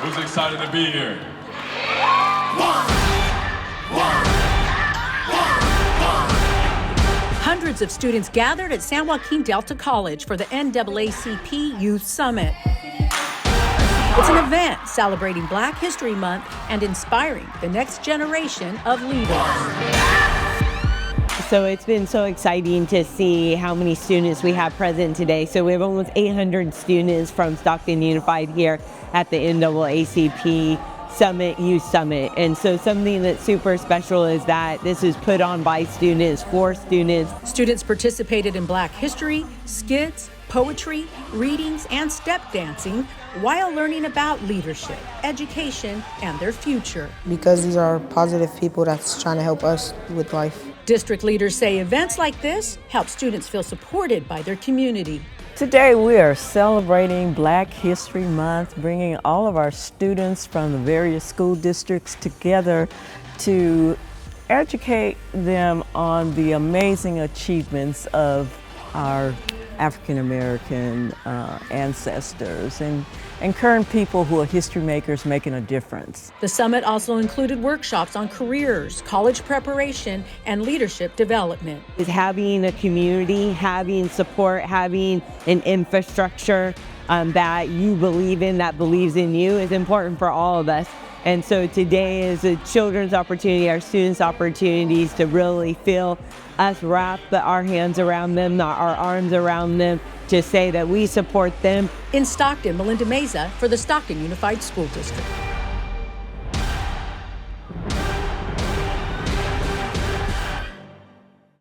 Who's excited to be here? Hundreds of students gathered at San Joaquin Delta College for the NAACP Youth Summit. It's an event celebrating Black History Month and inspiring the next generation of leaders. So it's been so exciting to see how many students we have present today. So we have almost 800 students from Stockton Unified here at the NAACP Youth Summit. And so something that's super special is that this is put on by students, for students. Students participated in Black history, skits, poetry, readings, and step dancing while learning about leadership, education, and their future. Because these are positive people that's trying to help us with life. District leaders say events like this help students feel supported by their community. Today we are celebrating Black History Month, bringing all of our students from the various school districts together to educate them on the amazing achievements of our African American ancestors and current people who are history makers making a difference. The summit also included workshops on careers, college preparation, and leadership development. Is having a community, having support, having an infrastructure that you believe in, that believes in you, is important for all of us. And so today is a children's opportunity, our students' opportunities to really feel us wrap our hands around them, not our arms around them, to say that we support them. In Stockton, Melinda Meza for the Stockton Unified School District.